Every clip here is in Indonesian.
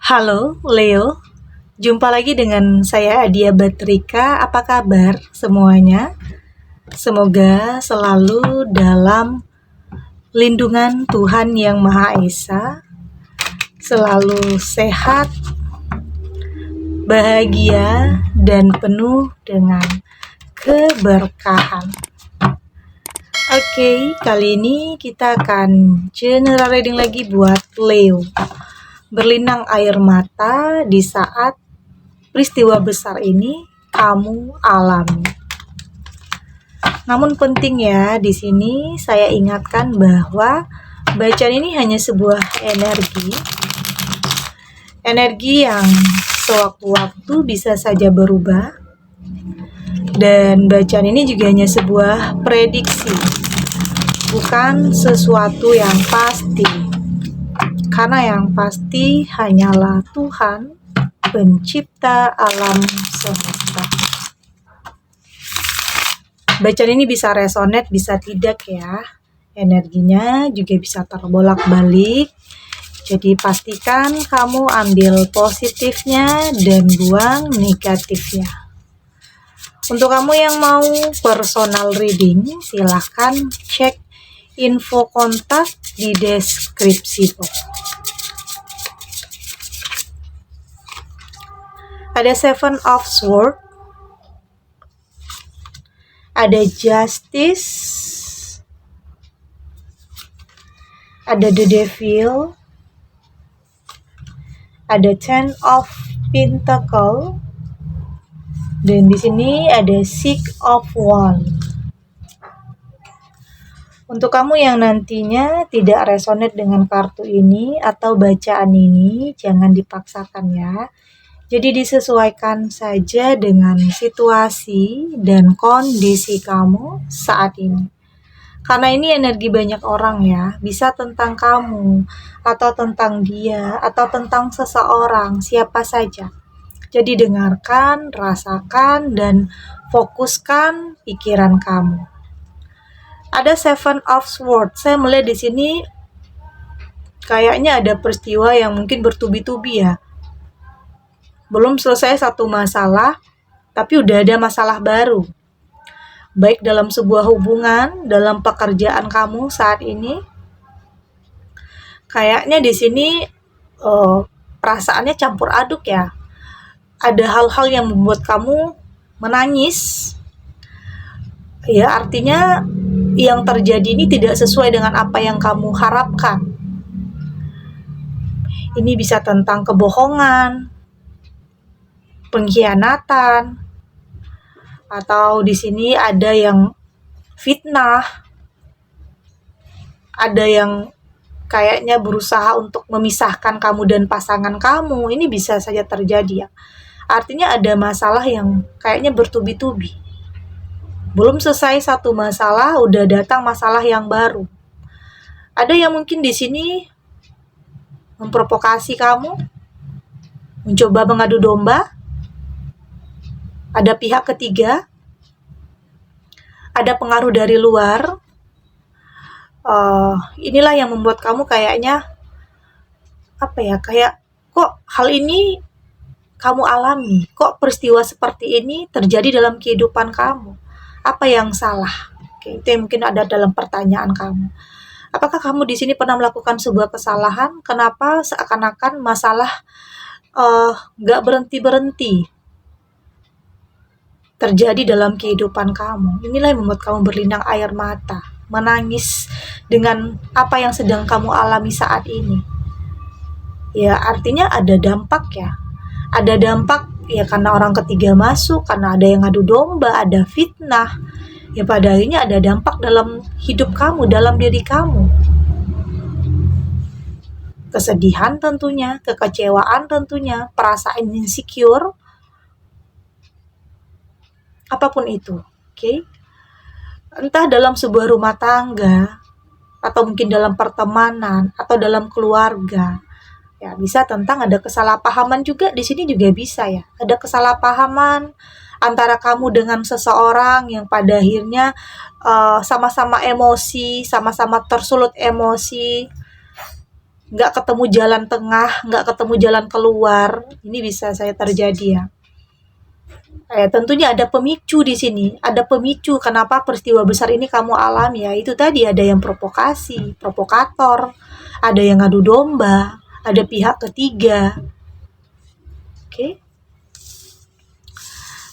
Halo Leo, jumpa lagi dengan saya Adia Batrika. Apa kabar semuanya? Semoga selalu dalam lindungan Tuhan Yang Maha Esa, selalu sehat, bahagia, dan penuh dengan keberkahan. Oke, kali ini kita akan general reading lagi buat Leo. Berlinang air mata di saat peristiwa besar ini kamu alami. Namun penting ya, di sini saya ingatkan bahwa bacaan ini hanya sebuah energi yang sewaktu-waktu bisa saja berubah, dan bacaan ini juga hanya sebuah prediksi, bukan sesuatu yang pasti. Karena yang pasti hanyalah Tuhan, pencipta alam semesta. Bacaan ini bisa resonate, bisa tidak ya. Energinya juga bisa terbolak-balik. Jadi pastikan kamu ambil positifnya dan buang negatifnya. Untuk kamu yang mau personal reading, silahkan cek info kontak di deskripsi box. Ada Seven of Swords, ada Justice, ada The Devil, ada Ten of Pentacle, dan di sini ada Six of Wands. Untuk kamu yang nantinya tidak resonate dengan kartu ini atau bacaan ini, jangan dipaksakan ya. Jadi disesuaikan saja dengan situasi dan kondisi kamu saat ini. Karena ini energi banyak orang ya, bisa tentang kamu, atau tentang dia, atau tentang seseorang, siapa saja. Jadi dengarkan, rasakan, dan fokuskan pikiran kamu. Ada Seven of Swords, saya melihat di sini kayaknya ada peristiwa yang mungkin bertubi-tubi ya. Belum selesai satu masalah, tapi udah ada masalah baru. Baik dalam sebuah hubungan, dalam pekerjaan kamu saat ini. Kayaknya di sini perasaannya campur aduk ya. Ada hal-hal yang membuat kamu menangis. Ya, artinya yang terjadi ini tidak sesuai dengan apa yang kamu harapkan. Ini bisa tentang kebohongan, pengkhianatan, atau di sini ada yang fitnah, ada yang kayaknya berusaha untuk memisahkan kamu dan pasangan kamu. Ini bisa saja terjadi ya. Artinya ada masalah yang kayaknya bertubi-tubi. Belum selesai satu masalah, udah datang masalah yang baru. Ada yang mungkin di sini memprovokasi kamu, mencoba mengadu domba. Ada pihak ketiga, ada pengaruh dari luar. Inilah yang membuat kamu kayaknya kayak kok hal ini kamu alami, kok peristiwa seperti ini terjadi dalam kehidupan kamu. Apa yang salah? Oke, itu yang mungkin ada dalam pertanyaan kamu. Apakah kamu di sini pernah melakukan sebuah kesalahan? Kenapa seakan-akan masalah nggak berhenti-berhenti terjadi dalam kehidupan kamu? Inilah yang membuat kamu berlinang air mata, menangis dengan apa yang sedang kamu alami saat ini. Ya, artinya ada dampak ya. Ada dampak ya karena orang ketiga masuk, karena ada yang ngadu domba, ada fitnah. Ya pada akhirnya ada dampak dalam hidup kamu, dalam diri kamu. Kesedihan tentunya, kekecewaan tentunya, perasaan insecure, apapun itu, oke? Entah dalam sebuah rumah tangga, atau mungkin dalam pertemanan, atau dalam keluarga. Ya, bisa tentang ada kesalahpahaman juga, di sini juga bisa ya. Ada kesalahpahaman antara kamu dengan seseorang yang pada akhirnya sama-sama emosi, sama-sama tersulut emosi. nggak ketemu jalan tengah, nggak ketemu jalan keluar. Ini bisa saya terjadi ya. Tentunya ada pemicu di sini, ada pemicu kenapa peristiwa besar ini kamu alami ya. Itu tadi ada yang provokasi, provokator, ada yang ngadu domba, ada pihak ketiga. Oke.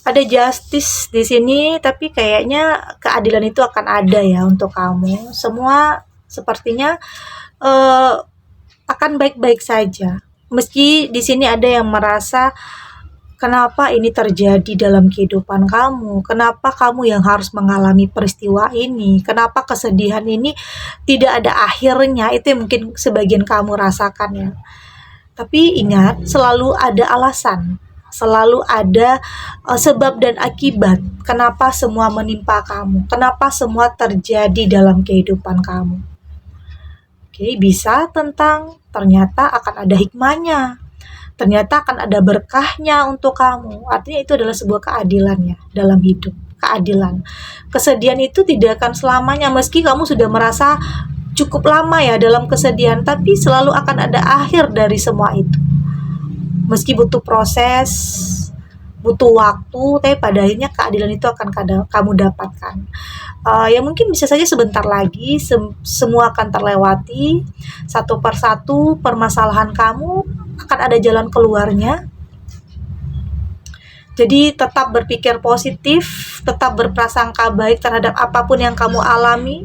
Ada justice di sini, tapi kayaknya keadilan itu akan ada ya untuk kamu. Semua sepertinya akan baik-baik saja. Meski di sini ada yang merasa kenapa ini terjadi dalam kehidupan kamu? Kenapa kamu yang harus mengalami peristiwa ini? Kenapa kesedihan ini tidak ada akhirnya? Itu yang mungkin sebagian kamu rasakan ya. Tapi ingat, selalu ada alasan. Selalu ada sebab dan akibat. Kenapa semua menimpa kamu? Kenapa semua terjadi dalam kehidupan kamu? Oke, bisa tentang ternyata akan ada hikmahnya. Ternyata akan ada berkahnya untuk kamu. Artinya itu adalah sebuah keadilan ya dalam hidup. Keadilan. Kesedihan itu tidak akan selamanya, meski kamu sudah merasa cukup lama ya dalam kesedihan, tapi selalu akan ada akhir dari semua itu. Meski butuh proses, butuh waktu, tapi pada akhirnya keadilan itu akan kamu dapatkan. Ya mungkin bisa saja sebentar lagi semua akan terlewati satu persatu. Permasalahan kamu akan ada jalan keluarnya. Jadi tetap berpikir positif, tetap berprasangka baik terhadap apapun yang kamu alami.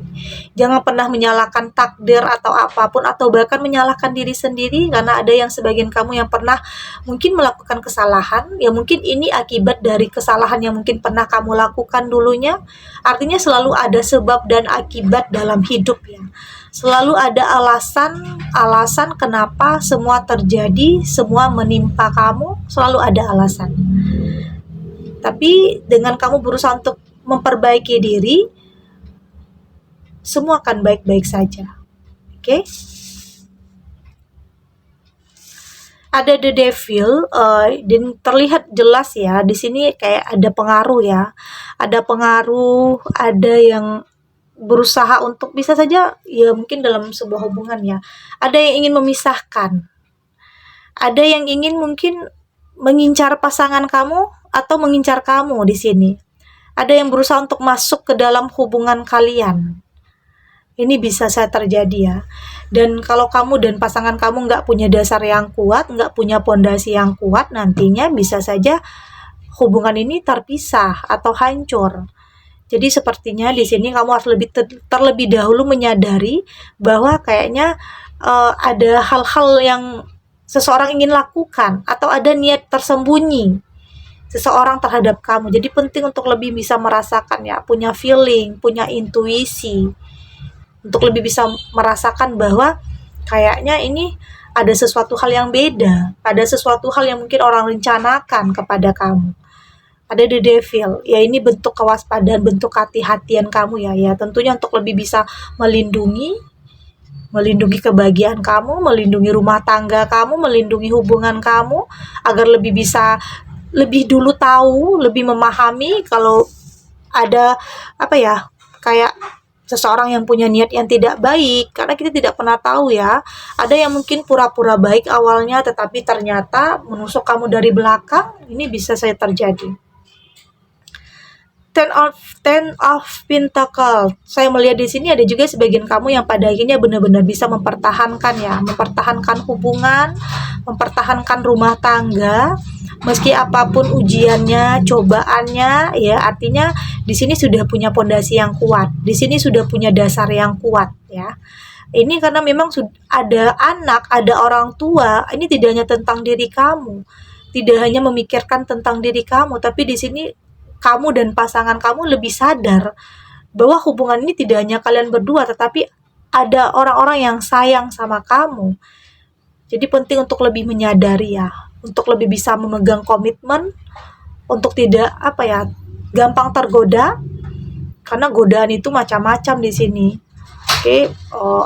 Jangan pernah menyalahkan takdir atau apapun, atau bahkan menyalahkan diri sendiri, karena ada yang sebagian kamu yang pernah mungkin melakukan kesalahan. Ya mungkin ini akibat dari kesalahan yang mungkin pernah kamu lakukan dulunya. Artinya selalu ada sebab dan akibat dalam hidup ya. Selalu ada alasan kenapa semua terjadi, semua menimpa kamu, selalu ada alasan. Tapi dengan kamu berusaha untuk memperbaiki diri, semua akan baik-baik saja. Oke? Ada the devil, dan terlihat jelas ya di sini kayak ada pengaruh ya. Ada pengaruh, ada yang berusaha untuk bisa saja ya mungkin dalam sebuah hubungan ya. Ada yang ingin memisahkan. Ada yang ingin mungkin mengincar pasangan kamu atau mengincar kamu di sini. Ada yang berusaha untuk masuk ke dalam hubungan kalian. Ini bisa saya terjadi ya. Dan kalau kamu dan pasangan kamu nggak punya dasar yang kuat, nggak punya pondasi yang kuat, nantinya bisa saja hubungan ini terpisah atau hancur. Jadi sepertinya di sini kamu harus terlebih dahulu menyadari bahwa kayaknya ada hal-hal yang seseorang ingin lakukan atau ada niat tersembunyi seseorang terhadap kamu. Jadi penting untuk lebih bisa merasakan ya, punya feeling, punya intuisi, untuk lebih bisa merasakan bahwa kayaknya ini ada sesuatu hal yang beda, ada sesuatu hal yang mungkin orang rencanakan kepada kamu. Ada the devil, ya ini bentuk kewaspadaan, bentuk hati-hatian kamu ya. Ya tentunya untuk lebih bisa melindungi kebahagiaan kamu, melindungi rumah tangga kamu, melindungi hubungan kamu, agar lebih bisa lebih dulu tahu, lebih memahami kalau ada kayak seseorang yang punya niat yang tidak baik, karena kita tidak pernah tahu ya. Ada yang mungkin pura-pura baik awalnya tetapi ternyata menusuk kamu dari belakang. Ini bisa saya terjadi. Ten of Pentacle. Saya melihat di sini ada juga sebagian kamu yang pada akhirnya benar-benar bisa mempertahankan hubungan, mempertahankan rumah tangga, meski apapun ujiannya, cobaannya, ya artinya di sini sudah punya pondasi yang kuat, di sini sudah punya dasar yang kuat ya. Ini karena memang ada anak, ada orang tua. Ini tidak hanya tentang diri kamu, tidak hanya memikirkan tentang diri kamu, tapi di sini kamu dan pasangan kamu lebih sadar bahwa hubungan ini tidak hanya kalian berdua, tetapi ada orang-orang yang sayang sama kamu. Jadi penting untuk lebih menyadari ya, untuk lebih bisa memegang komitmen, untuk tidak gampang tergoda, karena godaan itu macam-macam di sini. Oke,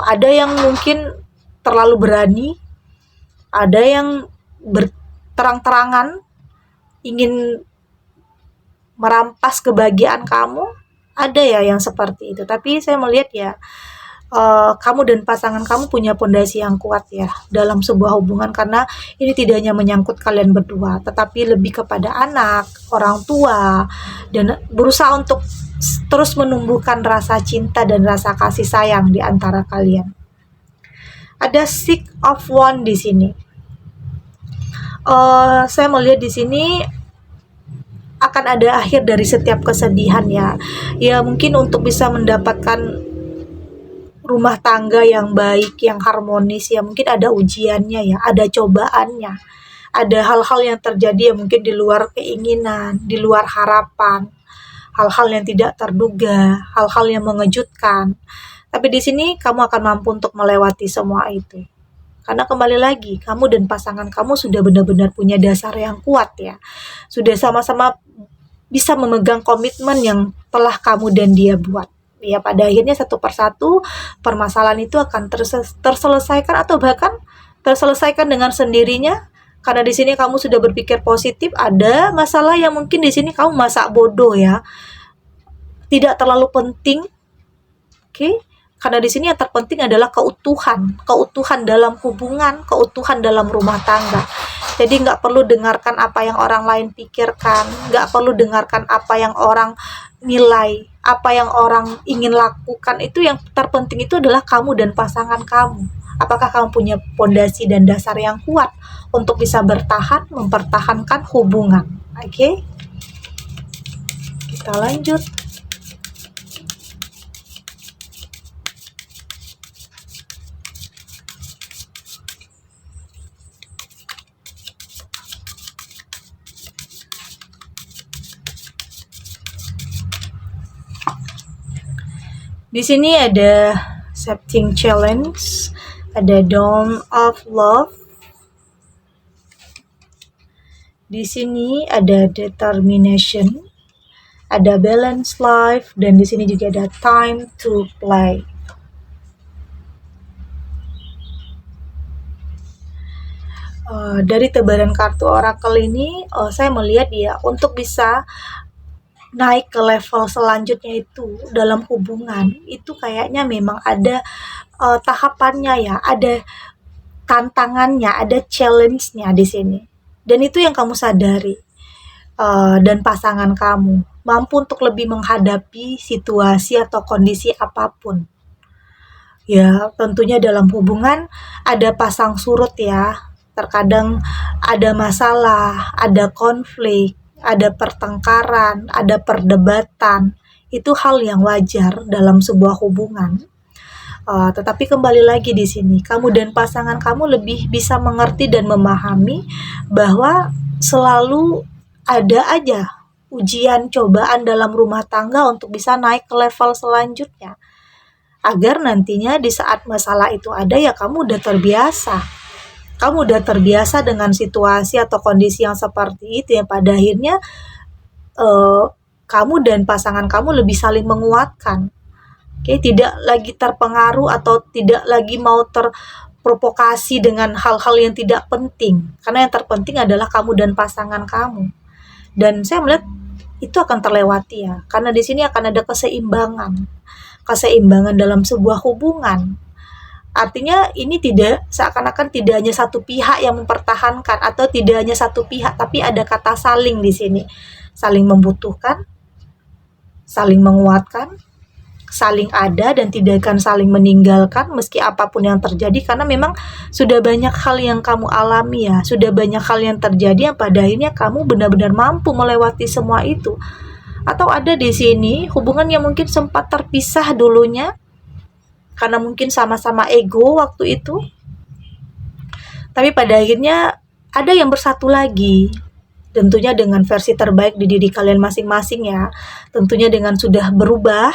ada yang mungkin terlalu berani, ada yang terang-terangan ingin merampas kebahagiaan kamu, ada ya yang seperti itu. Tapi saya melihat ya, kamu dan pasangan kamu punya pondasi yang kuat ya dalam sebuah hubungan, karena ini tidak hanya menyangkut kalian berdua, tetapi lebih kepada anak, orang tua, dan berusaha untuk terus menumbuhkan rasa cinta dan rasa kasih sayang di antara kalian. Ada Six of Wands di sini. Saya melihat di sini akan ada akhir dari setiap kesedihan ya. Ya mungkin untuk bisa mendapatkan rumah tangga yang baik, yang harmonis ya mungkin ada ujiannya ya, ada cobaannya. Ada hal-hal yang terjadi yang mungkin di luar keinginan, di luar harapan, hal-hal yang tidak terduga, hal-hal yang mengejutkan. Tapi di sini kamu akan mampu untuk melewati semua itu. Karena kembali lagi, kamu dan pasangan kamu sudah benar-benar punya dasar yang kuat ya. Sudah sama-sama bisa memegang komitmen yang telah kamu dan dia buat. Ya pada akhirnya satu persatu permasalahan itu akan terselesaikan atau bahkan terselesaikan dengan sendirinya, karena di sini kamu sudah berpikir positif. Ada masalah yang mungkin di sini kamu masak bodoh ya, tidak terlalu penting, oke? Karena di sini yang terpenting adalah keutuhan dalam hubungan, keutuhan dalam rumah tangga. Jadi nggak perlu dengarkan apa yang orang lain pikirkan, nggak perlu dengarkan apa yang orang nilai, apa yang orang ingin lakukan. Itu yang terpenting itu adalah kamu dan pasangan kamu. Apakah kamu punya pondasi dan dasar yang kuat untuk bisa bertahan, mempertahankan hubungan. Oke? Kita lanjut. Di sini ada Accepting Challenge, ada Dawn of Love. Di sini ada Determination, ada Balance Life, dan di sini juga ada Time to Play. Dari tebaran kartu oracle ini, saya melihat ya untuk bisa naik ke level selanjutnya itu dalam hubungan itu kayaknya memang ada tahapannya ya, ada tantangannya, ada challenge-nya di sini. Dan itu yang kamu sadari, dan pasangan kamu mampu untuk lebih menghadapi situasi atau kondisi apapun. Ya, tentunya dalam hubungan ada pasang surut ya. Terkadang ada masalah, ada konflik, ada pertengkaran, ada perdebatan. Itu hal yang wajar dalam sebuah hubungan. Tetapi kembali lagi di sini, kamu dan pasangan kamu lebih bisa mengerti dan memahami bahwa selalu ada aja ujian, cobaan dalam rumah tangga untuk bisa naik ke level selanjutnya. Agar nantinya di saat masalah itu ada ya kamu udah terbiasa. Kamu udah terbiasa dengan situasi atau kondisi yang seperti itu, yang pada akhirnya kamu dan pasangan kamu lebih saling menguatkan. Oke, tidak lagi terpengaruh atau tidak lagi mau terprovokasi dengan hal-hal yang tidak penting. Karena yang terpenting adalah kamu dan pasangan kamu. Dan saya melihat itu akan terlewati ya. Karena di sini akan ada keseimbangan. Keseimbangan dalam sebuah hubungan. Artinya ini tidak seakan-akan tidak hanya satu pihak yang mempertahankan atau tidak hanya satu pihak, tapi ada kata saling di sini. Saling membutuhkan, saling menguatkan, saling ada, dan tidak akan saling meninggalkan meski apapun yang terjadi, karena memang sudah banyak hal yang kamu alami ya, sudah banyak hal yang terjadi yang pada akhirnya kamu benar-benar mampu melewati semua itu. Atau ada di sini hubungan yang mungkin sempat terpisah dulunya karena mungkin sama-sama ego waktu itu, tapi pada akhirnya ada yang bersatu lagi, tentunya dengan versi terbaik di diri kalian masing-masing ya, tentunya dengan sudah berubah,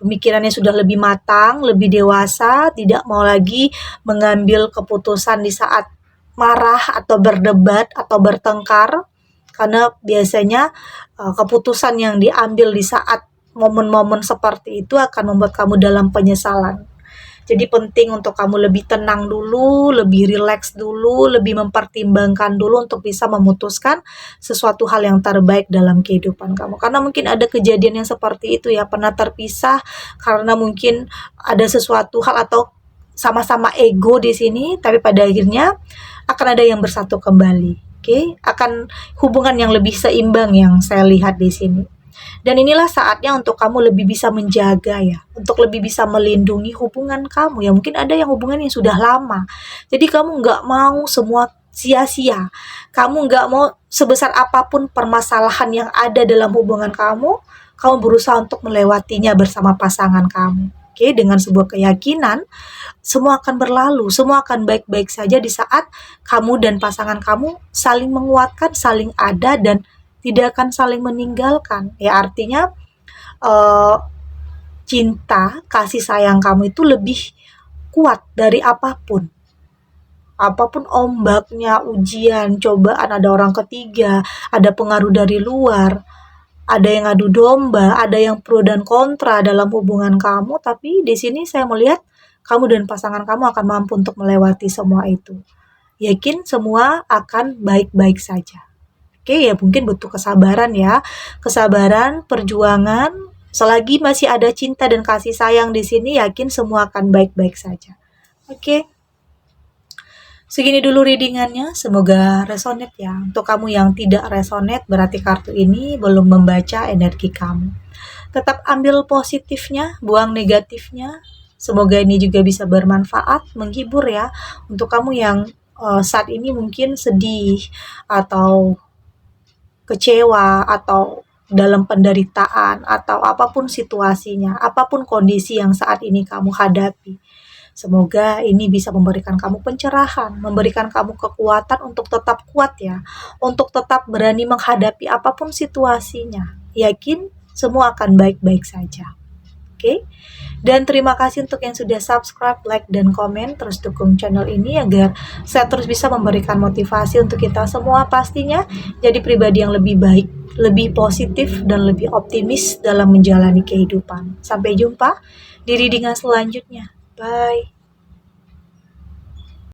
pemikirannya sudah lebih matang, lebih dewasa, tidak mau lagi mengambil keputusan di saat marah atau berdebat atau bertengkar, karena biasanya keputusan yang diambil di saat momen-momen seperti itu akan membuat kamu dalam penyesalan. Jadi penting untuk kamu lebih tenang dulu, lebih rileks dulu, lebih mempertimbangkan dulu untuk bisa memutuskan sesuatu hal yang terbaik dalam kehidupan kamu. Karena mungkin ada kejadian yang seperti itu ya, pernah terpisah karena mungkin ada sesuatu hal atau sama-sama ego di sini, tapi pada akhirnya akan ada yang bersatu kembali. Oke, akan hubungan yang lebih seimbang yang saya lihat di sini. Dan inilah saatnya untuk kamu lebih bisa menjaga ya, untuk lebih bisa melindungi hubungan kamu. Ya mungkin ada yang hubungan yang sudah lama. Jadi kamu nggak mau semua sia-sia. Kamu nggak mau sebesar apapun permasalahan yang ada dalam hubungan kamu berusaha untuk melewatinya bersama pasangan kamu. Oke, dengan sebuah keyakinan, semua akan berlalu, semua akan baik-baik saja di saat kamu dan pasangan kamu saling menguatkan, saling ada, dan tidak akan saling meninggalkan. Ya artinya cinta, kasih sayang kamu itu lebih kuat dari apapun. Apapun ombaknya, ujian, cobaan, ada orang ketiga, ada pengaruh dari luar, ada yang adu domba, ada yang pro dan kontra dalam hubungan kamu, tapi di sini saya melihat kamu dan pasangan kamu akan mampu untuk melewati semua itu. Yakin semua akan baik-baik saja. Oke, ya mungkin butuh kesabaran ya. Kesabaran, perjuangan, selagi masih ada cinta dan kasih sayang di sini, yakin semua akan baik-baik saja. Oke. Segini dulu readingannya, semoga resonate ya. Untuk kamu yang tidak resonate, berarti kartu ini belum membaca energi kamu. Tetap ambil positifnya, buang negatifnya. Semoga ini juga bisa bermanfaat, menghibur ya. Untuk kamu yang saat ini mungkin sedih, atau kecewa, atau dalam penderitaan, atau apapun situasinya, apapun kondisi yang saat ini kamu hadapi. Semoga ini bisa memberikan kamu pencerahan, memberikan kamu kekuatan untuk tetap kuat ya, untuk tetap berani menghadapi apapun situasinya. Yakin semua akan baik-baik saja. Oke? Dan terima kasih untuk yang sudah subscribe, like, dan komen. Terus dukung channel ini agar saya terus bisa memberikan motivasi untuk kita semua pastinya jadi pribadi yang lebih baik, lebih positif, dan lebih optimis dalam menjalani kehidupan. Sampai jumpa di readingan selanjutnya. Bye.